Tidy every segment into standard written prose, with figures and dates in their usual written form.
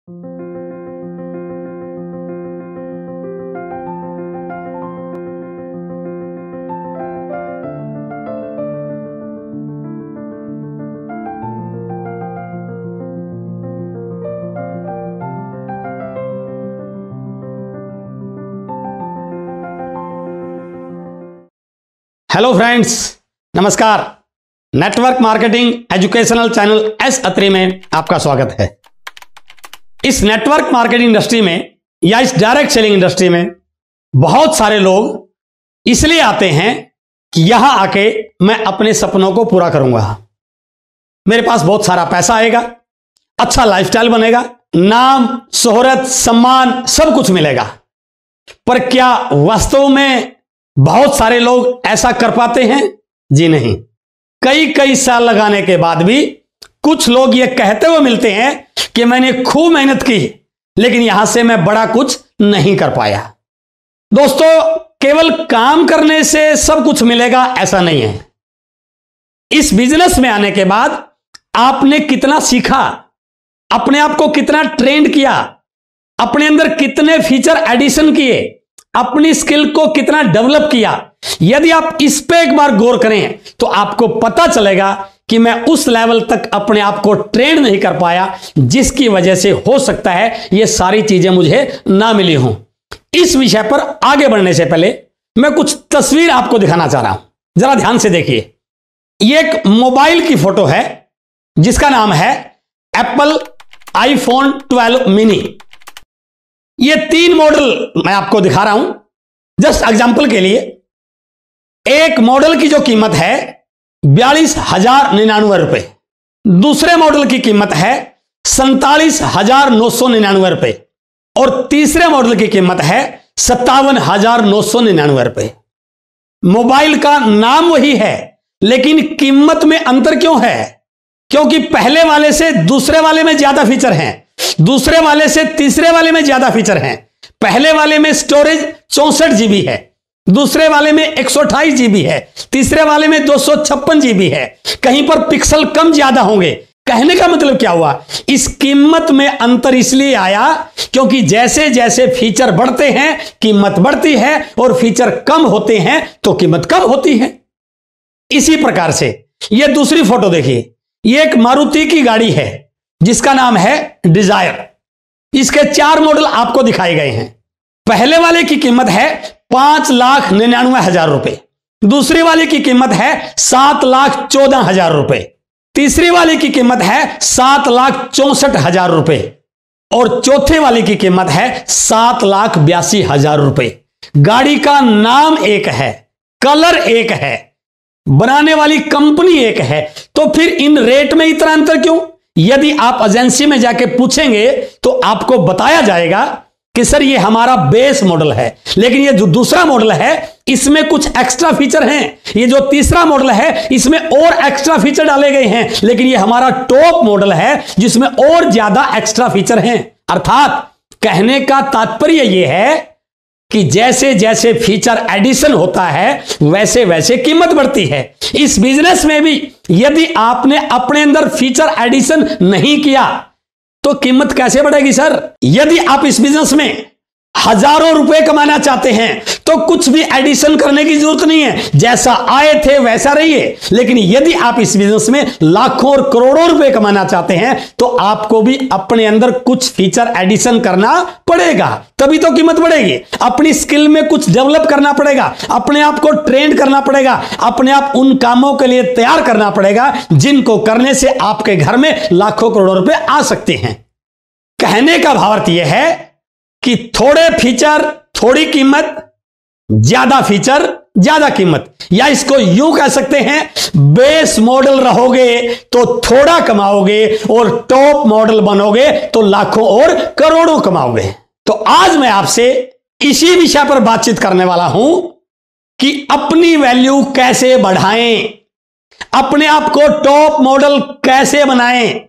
Hello friends, नमस्कार। Network marketing educational channel S Atri में आपका स्वागत है। इस नेटवर्क मार्केटिंग इंडस्ट्री में या इस डायरेक्ट सेलिंग इंडस्ट्री में बहुत सारे लोग इसलिए आते हैं कि यहां आके मैं अपने सपनों को पूरा करूंगा, मेरे पास बहुत सारा पैसा आएगा, अच्छा लाइफस्टाइल बनेगा, नाम शोहरत सम्मान सब कुछ मिलेगा। पर क्या वास्तव में बहुत सारे लोग ऐसा कर पाते हैं? जी नहीं। कई कई साल लगाने के बाद भी कुछ लोग ये कहते हुए मिलते हैं कि मैंने खूब मेहनत की लेकिन यहां से मैं बड़ा कुछ नहीं कर पाया। दोस्तों, केवल काम करने से सब कुछ मिलेगा ऐसा नहीं है। इस बिजनेस में आने के बाद आपने कितना सीखा, अपने आप को कितना ट्रेंड किया, अपने अंदर कितने फीचर एडिशन किए, अपनी स्किल को कितना डेवलप किया, यदि आप इस पे एक बार गौर करें तो आपको पता चलेगा कि मैं उस लेवल तक अपने आप को ट्रेन नहीं कर पाया जिसकी वजह से हो सकता है ये सारी चीजें मुझे ना मिली हों। इस विषय पर आगे बढ़ने से पहले मैं कुछ तस्वीर आपको दिखाना चाह रहा हूं, जरा ध्यान से देखिए। ये एक मोबाइल की फोटो है जिसका नाम है एप्पल आईफोन 12 मिनी। ये 3 मॉडल मैं आपको दिखा रहा हूं जस्ट एग्जांपल के लिए। एक मॉडल की जो कीमत है 42,099 रुपए, दूसरे मॉडल की कीमत है 47,999 रुपए और तीसरे मॉडल की कीमत है 57,999 रुपए। मोबाइल का नाम वही है लेकिन कीमत में अंतर क्यों है? क्योंकि पहले वाले से दूसरे वाले में ज्यादा फीचर हैं, दूसरे वाले से तीसरे वाले में ज्यादा फीचर हैं। पहले वाले में स्टोरेज 64 जीबी है, दूसरे वाले में 128 जीबी है, तीसरे वाले में 256 जीबी है। कहीं पर पिक्सल कम ज्यादा होंगे। कहने का मतलब क्या हुआ? इस कीमत में अंतर इसलिए आया क्योंकि जैसे जैसे फीचर बढ़ते हैं कीमत बढ़ती है और फीचर कम होते हैं तो कीमत कम होती है। इसी प्रकार से यह दूसरी फोटो देखिए। यह एक मारुति की गाड़ी है जिसका नाम है डिजायर। इसके 4 मॉडल आपको दिखाए गए हैं। पहले वाले की कीमत है 5,99,000 रुपए, दूसरी वाले की कीमत है 7,14,000 रुपए, तीसरी वाले की कीमत है 7,64,000 रुपए और चौथे वाले की कीमत है 7,82,000 रुपए। गाड़ी का नाम एक है, कलर एक है, बनाने वाली कंपनी एक है, तो फिर इन रेट में इतना अंतर क्यों? यदि आप एजेंसी में जाके पूछेंगे तो आपको बताया जाएगा कि सर ये हमारा बेस मॉडल है, लेकिन ये जो दूसरा मॉडल है इसमें कुछ एक्स्ट्रा फीचर हैं, ये जो तीसरा मॉडल है इसमें और एक्स्ट्रा फीचर डाले गए हैं, लेकिन ये हमारा टॉप मॉडल है जिसमें और ज्यादा एक्स्ट्रा फीचर हैं। अर्थात कहने का तात्पर्य यह है कि जैसे जैसे फीचर एडिशन होता है वैसे वैसे कीमत बढ़ती है। इस बिजनेस में भी यदि आपने अपने अंदर फीचर एडिशन नहीं किया तो कीमत कैसे बढ़ेगी सर? यदि आप इस बिजनेस में हजारों रुपए कमाना चाहते हैं तो कुछ भी एडिशन करने की जरूरत नहीं है, जैसा आए थे वैसा रहिए। लेकिन यदि आप इस बिजनेस में लाखों और करोड़ों रुपए कमाना चाहते हैं तो आपको भी अपने अंदर कुछ फीचर एडिशन करना पड़ेगा, तभी तो कीमत बढ़ेगी। अपनी स्किल में कुछ डेवलप करना पड़ेगा, अपने आप को ट्रेन करना पड़ेगा, अपने आप उन कामों के लिए तैयार करना पड़ेगा जिनको करने से आपके घर में लाखों करोड़ों रुपए आ सकते हैं। कहने का भावार्थ यह है कि थोड़े फीचर थोड़ी कीमत, ज्यादा फीचर ज्यादा कीमत, या इसको यूं कह सकते हैं बेस मॉडल रहोगे तो थोड़ा कमाओगे और टॉप मॉडल बनोगे तो लाखों और करोड़ों कमाओगे। तो आज मैं आपसे इसी विषय पर बातचीत करने वाला हूं कि अपनी वैल्यू कैसे बढ़ाएं, अपने आप को टॉप मॉडल कैसे बनाएं,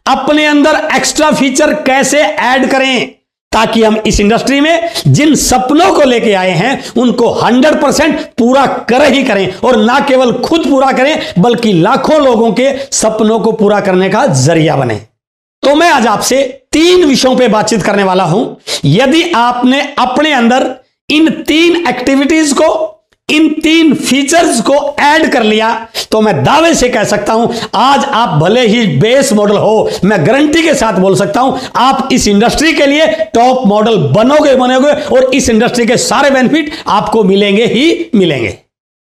अपने अंदर एक्स्ट्रा फीचर कैसे ऐड करें, ताकि हम इस इंडस्ट्री में जिन सपनों को लेके आए हैं उनको 100% पूरा कर ही करें, और ना केवल खुद पूरा करें बल्कि लाखों लोगों के सपनों को पूरा करने का जरिया बने। तो मैं आज आपसे 3 विषयों पे बातचीत करने वाला हूं। यदि आपने अपने अंदर इन 3 एक्टिविटीज को, इन 3 फीचर्स को ऐड कर लिया तो मैं दावे से कह सकता हूं आज आप भले ही बेस मॉडल हो, मैं गारंटी के साथ बोल सकता हूं आप इस इंडस्ट्री के लिए टॉप मॉडल बनोगे और इस इंडस्ट्री के सारे बेनिफिट आपको मिलेंगे ही मिलेंगे।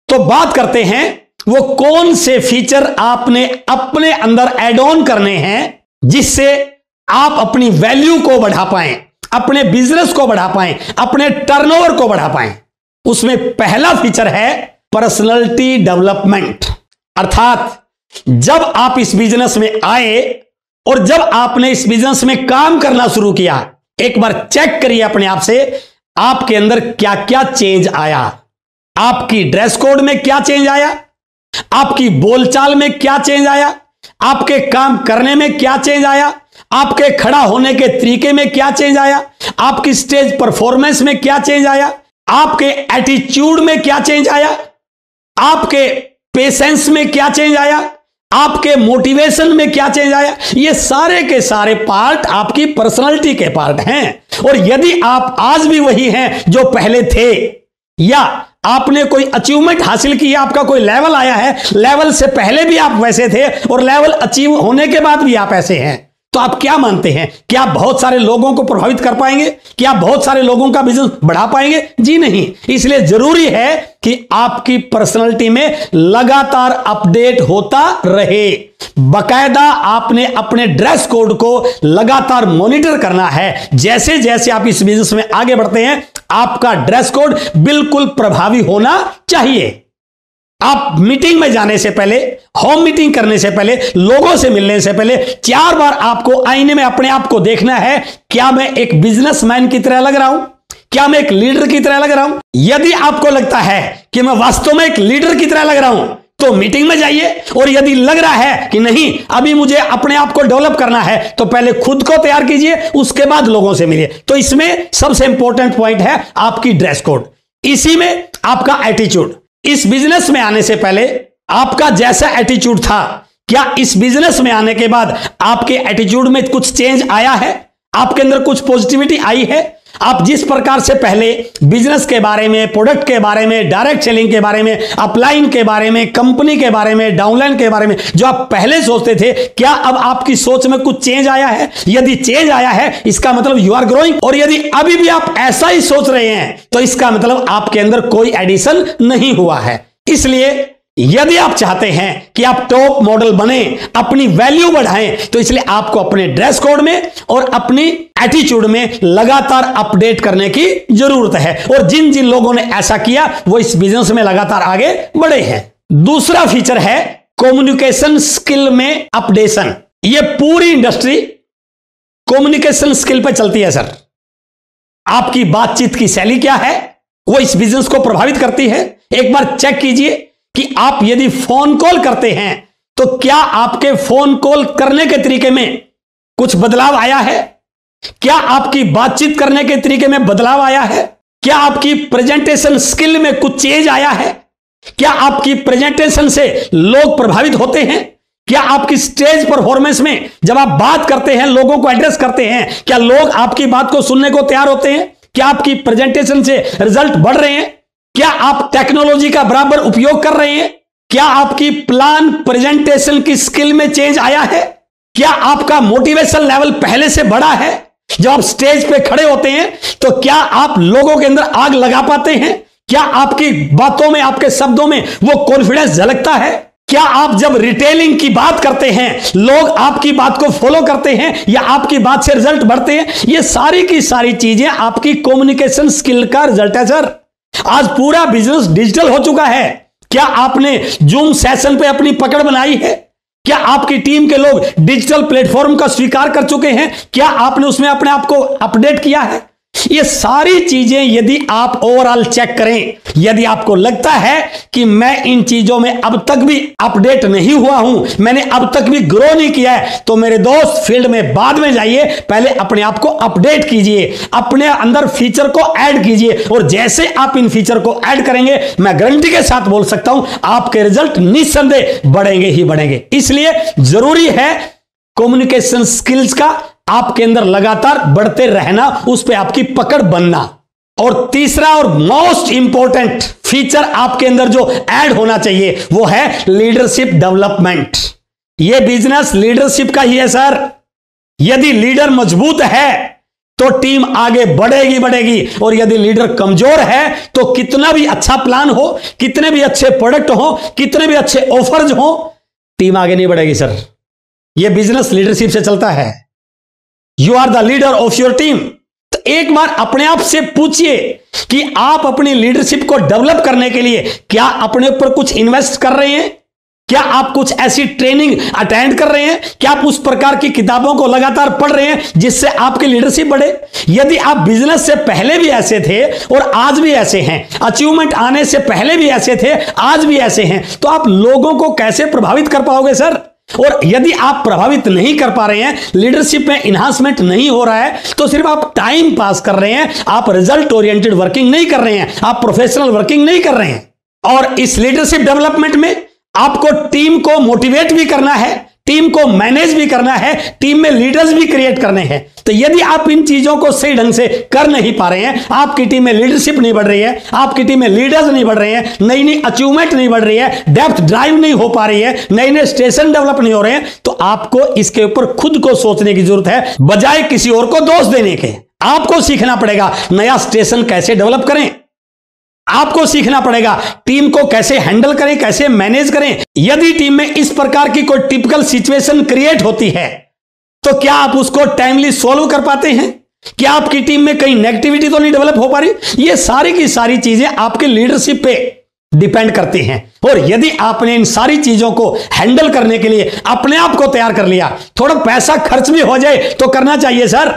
तो बात करते हैं वो कौन से फीचर आपने अपने अंदर ऐड ऑन करने हैं जिससे आप अपनी वैल्यू को बढ़ा पाएं, अपने बिजनेस को बढ़ा पाएं, अपने टर्नओवर को बढ़ा पाएं। उसमें पहला फीचर है पर्सनालिटी डेवलपमेंट। अर्थात जब आप इस बिजनेस में आए और जब आपने इस बिजनेस में काम करना शुरू किया, एक बार चेक करिए अपने आप से आपके अंदर क्या क्या चेंज आया। आपकी ड्रेस कोड में क्या चेंज आया, आपकी बोलचाल में क्या चेंज आया, आपके काम करने में क्या चेंज आया, आपके खड़ा होने के तरीके में क्या चेंज आया, आपकी स्टेज परफॉर्मेंस में क्या चेंज आया, आपके एटीट्यूड में क्या चेंज आया, आपके पेशेंस में क्या चेंज आया, आपके मोटिवेशन में क्या चेंज आया। ये सारे के सारे पार्ट आपकी पर्सनालिटी के पार्ट हैं। और यदि आप आज भी वही हैं जो पहले थे, या आपने कोई अचीवमेंट हासिल किया, आपका कोई लेवल आया है, लेवल से पहले भी आप वैसे थे और लेवल अचीव होने के बाद भी आप ऐसे हैं, तो आप क्या मानते हैं? क्या आप बहुत सारे लोगों को प्रभावित कर पाएंगे? क्या आप बहुत सारे लोगों का बिजनेस बढ़ा पाएंगे? जी नहीं। इसलिए जरूरी है कि आपकी पर्सनालिटी में लगातार अपडेट होता रहे। बकायदा आपने अपने ड्रेस कोड को लगातार मॉनिटर करना है। जैसे जैसे आप इस बिजनेस में आगे बढ़ते हैं आपका ड्रेस कोड बिल्कुल प्रभावी होना चाहिए। आप मीटिंग में जाने से पहले, होम मीटिंग करने से पहले, लोगों से मिलने से पहले 4 बार आपको आईने में अपने आप को देखना है। क्या मैं एक बिजनेसमैन की तरह लग रहा हूं? क्या मैं एक लीडर की तरह लग रहा हूं? यदि आपको लगता है कि मैं वास्तव में एक लीडर की तरह लग रहा हूं तो मीटिंग में जाइए। और यदि लग रहा है कि नहीं, अभी मुझे अपने आप को डेवलप करना है, तो पहले खुद को तैयार कीजिए, उसके बाद लोगों से मिलिए। तो इसमें सबसे इंपॉर्टेंट पॉइंट है आपकी ड्रेस कोड, इसी में आपका एटीट्यूड। इस बिजनेस में आने से पहले आपका जैसा एटीट्यूड था, क्या इस बिजनेस में आने के बाद आपके एटीट्यूड में कुछ चेंज आया है? आपके अंदर कुछ पॉजिटिविटी आई है? आप जिस प्रकार से पहले बिजनेस के बारे में, प्रोडक्ट के बारे में, डायरेक्ट सेलिंग के बारे में, अपलाइन के बारे में, कंपनी के बारे में, डाउनलाइन के बारे में जो आप पहले सोचते थे, क्या अब आपकी सोच में कुछ चेंज आया है? यदि चेंज आया है इसका मतलब यू आर ग्रोइंग। और यदि अभी भी आप ऐसा ही सोच रहे हैं तो इसका मतलब आपके अंदर कोई एडिशन नहीं हुआ है। इसलिए यदि आप चाहते हैं कि आप टॉप मॉडल बने, अपनी वैल्यू बढ़ाएं, तो इसलिए आपको अपने ड्रेस कोड में और अपनी एटीट्यूड में लगातार अपडेट करने की जरूरत है। और जिन जिन लोगों ने ऐसा किया वो इस बिजनेस में लगातार आगे बढ़े हैं। दूसरा फीचर है कम्युनिकेशन स्किल में अपडेशन। ये पूरी इंडस्ट्री कम्युनिकेशन स्किल पे चलती है सर। आपकी बातचीत की शैली क्या है वो इस बिजनेस को प्रभावित करती है। एक बार चेक कीजिए कि आप यदि फोन कॉल करते हैं तो क्या आपके फोन कॉल करने के तरीके में कुछ बदलाव आया है? क्या आपकी बातचीत करने के तरीके में बदलाव आया है? क्या आपकी प्रेजेंटेशन स्किल में कुछ चेंज आया है? क्या आपकी प्रेजेंटेशन से लोग प्रभावित होते हैं? क्या आपकी स्टेज परफॉर्मेंस में जब आप बात करते हैं, लोगों को एड्रेस करते हैं, क्या लोग आपकी बात को सुनने को तैयार होते हैं? क्या आपकी प्रेजेंटेशन से रिजल्ट बढ़ रहे हैं? क्या आप टेक्नोलॉजी का बराबर उपयोग कर रहे हैं? क्या आपकी प्लान प्रेजेंटेशन की स्किल में चेंज आया है? क्या आपका मोटिवेशन लेवल पहले से बढ़ा है? जब आप स्टेज पे खड़े होते हैं तो क्या आप लोगों के अंदर आग लगा पाते हैं? क्या आपकी बातों में, आपके शब्दों में वो कॉन्फिडेंस झलकता है? क्या आप जब रिटेलिंग की बात करते हैं लोग आपकी बात को फॉलो करते हैं या आपकी बात से रिजल्ट बढ़ते हैं? ये सारी की सारी चीजें आपकी कम्युनिकेशन स्किल का रिजल्ट है सर। आज पूरा बिजनेस डिजिटल हो चुका है। क्या आपने जूम सेशन पे अपनी पकड़ बनाई है? क्या आपकी टीम के लोग डिजिटल प्लेटफॉर्म का स्वीकार कर चुके हैं? क्या आपने उसमें अपने आप को अपडेट किया है? ये सारी चीजें यदि आप ओवरऑल चेक करें, यदि आपको लगता है कि मैं इन चीजों में अब तक भी अपडेट नहीं हुआ हूं, मैंने अब तक भी ग्रो नहीं किया है, तो मेरे दोस्त फील्ड में बाद में जाइए, पहले अपने आप को अपडेट कीजिए, अपने अंदर फीचर को ऐड कीजिए। और जैसे आप इन फीचर को ऐड करेंगे, मैं गारंटी के साथ बोल सकता हूं आपके रिजल्ट निस्संदेह बढ़ेंगे ही बढ़ेंगे। इसलिए जरूरी है कम्युनिकेशन स्किल्स का आपके अंदर लगातार बढ़ते रहना, उस पे आपकी पकड़ बनना। और तीसरा और मोस्ट इंपॉर्टेंट फीचर आपके अंदर जो ऐड होना चाहिए वो है लीडरशिप डेवलपमेंट। ये बिजनेस लीडरशिप का ही है सर। यदि लीडर मजबूत है तो टीम आगे बढ़ेगी, और यदि लीडर कमजोर है तो कितना भी अच्छा प्लान हो, कितने भी अच्छे प्रोडक्ट हो, कितने भी अच्छे ऑफर्स हो, टीम आगे नहीं बढ़ेगी सर। यह बिजनेस लीडरशिप से चलता है। You are the leader of your team. तो एक बार अपने आप से पूछिए कि आप अपनी लीडरशिप को डेवलप करने के लिए क्या अपने ऊपर कुछ इन्वेस्ट कर रहे हैं? क्या आप कुछ ऐसी ट्रेनिंग अटेंड कर रहे हैं? क्या आप उस प्रकार की किताबों को लगातार पढ़ रहे हैं जिससे आपकी लीडरशिप बढ़े? यदि आप बिजनेस से पहले भी ऐसे थे और आज भी ऐसे हैं, अचीवमेंट आने से पहले भी ऐसे थे, आज भी ऐसे हैं, तो आप लोगों को कैसे प्रभावित कर पाओगे सर? और यदि आप प्रभावित नहीं कर पा रहे हैं, लीडरशिप में इन्हांसमेंट नहीं हो रहा है, तो सिर्फ आप टाइम पास कर रहे हैं, आप रिजल्ट ओरिएंटेड वर्किंग नहीं कर रहे हैं, आप प्रोफेशनल वर्किंग नहीं कर रहे हैं। और इस लीडरशिप डेवलपमेंट में आपको टीम को मोटिवेट भी करना है, टीम को मैनेज भी करना है, टीम में लीडर्स भी क्रिएट करने हैं। तो यदि आप इन चीजों को सही ढंग से कर नहीं पा रहे हैं, आपकी टीम में लीडरशिप नहीं बढ़ रही है, आपकी टीम में लीडर्स नहीं बढ़ रहे हैं, नई नई अचीवमेंट नहीं बढ़ रही है, डेप्थ ड्राइव नहीं हो पा रही है, नए नए स्टेशन डेवलप नहीं हो रहे हैं, तो आपको इसके ऊपर खुद को सोचने की जरूरत है, बजाय किसी और को दोष देने के। आपको सीखना पड़ेगा नया स्टेशन कैसे डेवलप करें, आपको सीखना पड़ेगा टीम को कैसे हैंडल करें, कैसे मैनेज करें। यदि टीम में इस प्रकार की कोई टिपिकल सिचुएशन क्रिएट होती है तो क्या आप उसको टाइमली सॉल्व कर पाते हैं? क्या आपकी टीम में कहीं नेगेटिविटी तो नहीं डेवलप हो पा रही? ये सारी की सारी चीजें आपके लीडरशिप पे डिपेंड करती हैं। और यदि आपने इन सारी चीजों को हैंडल करने के लिए अपने आप को तैयार कर लिया, थोड़ा पैसा खर्च भी हो जाए तो करना चाहिए सर।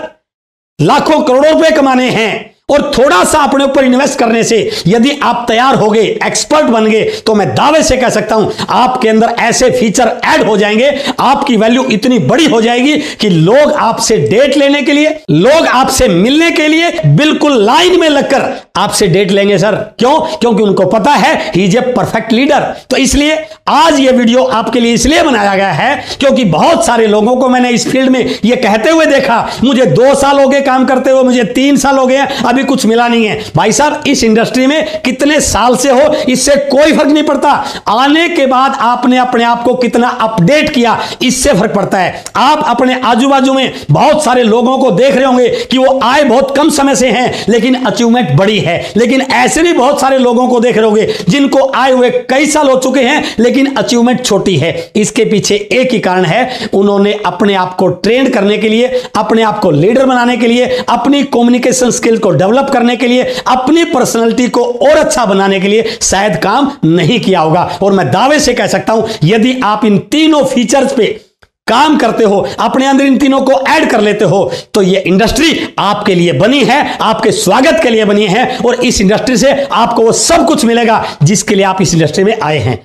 लाखों करोड़ों रुपए कमाने हैं और थोड़ा सा अपने ऊपर इन्वेस्ट करने से यदि आप तैयार हो गए, एक्सपर्ट बन गए, तो मैं दावे से कह सकता हूं आपके अंदर ऐसे फीचर ऐड हो जाएंगे, आपकी वैल्यू इतनी बड़ी हो जाएगी कि लोग आपसे डेट लेने के लिए, लोग आपसे मिलने के लिए बिल्कुल लाइन में लगकर आपसे डेट लेंगे सर। क्यों? क्योंकि उनको पता है he is a perfect leader. तो इसलिए आज ये वीडियो आपके लिए इसलिए बनाया गया है क्योंकि बहुत सारे लोगों को मैंने इस फील्ड में ये कहते हुए देखा, मुझे 2 साल हो गए काम करते हुए, मुझे 3 साल हो गए, अभी कुछ मिला नहीं है। भाई साहब, इस इंडस्ट्री में कितने साल से हो इससे कोई फर्क नहीं पड़ता, आने के बाद आपने अपने आप को कितना अपडेट किया इससे फर्क पड़ता है। आप अपने आजू बाजू में बहुत सारे लोगों को देख रहे होंगे कि वो आए बहुत कम समय से हैं लेकिन अचीवमेंट बड़ी है, लेकिन ऐसे भी बहुत सारे लोगों को देख रहे होंगे जिनको आए हुए कई साल हो चुके हैं लेकिन अचीवमेंट छोटी है। इसके पीछे एक ही कारण है, उन्होंने अपने आप को ट्रेन करने के लिए, अपने आप को लीडर बनाने के लिए, अपनी कम्युनिकेशन स्किल को डेवलप करने के लिए, अपनी पर्सनालिटी को और अच्छा बनाने के लिए शायद काम नहीं किया होगा। और मैं दावे से कह सकता हूं यदि आप इन तीनों फीचर्स पे काम करते हो, अपने अंदर इन तीनों को ऐड कर लेते हो, तो ये इंडस्ट्री आपके लिए बनी है, आपके स्वागत के लिए बनी है और इस इंडस्ट्री से आपको वो सब कुछ मिलेगा जिसके लिए आप इस इंडस्ट्री में आए हैं।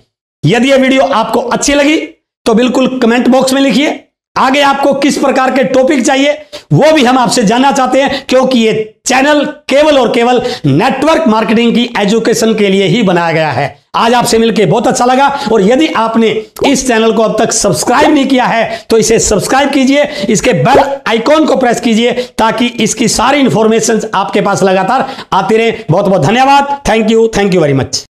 यदि यह वीडियो आपको अच्छी लगी तो बिल्कुल कमेंट बॉक्स में लिखिए। आगे आपको किस प्रकार के टॉपिक चाहिए वो भी हम आपसे जानना चाहते हैं, क्योंकि ये चैनल केवल और केवल नेटवर्क मार्केटिंग की एजुकेशन के लिए ही बनाया गया है। आज आपसे मिलकर बहुत अच्छा लगा और यदि आपने इस चैनल को अब तक सब्सक्राइब नहीं किया है तो इसे सब्सक्राइब कीजिए, इसके बेल आइकॉन को प्रेस कीजिए ताकि इसकी सारी इंफॉर्मेशन आपके पास लगातार आती रहे। बहुत बहुत धन्यवाद। Thank you very much.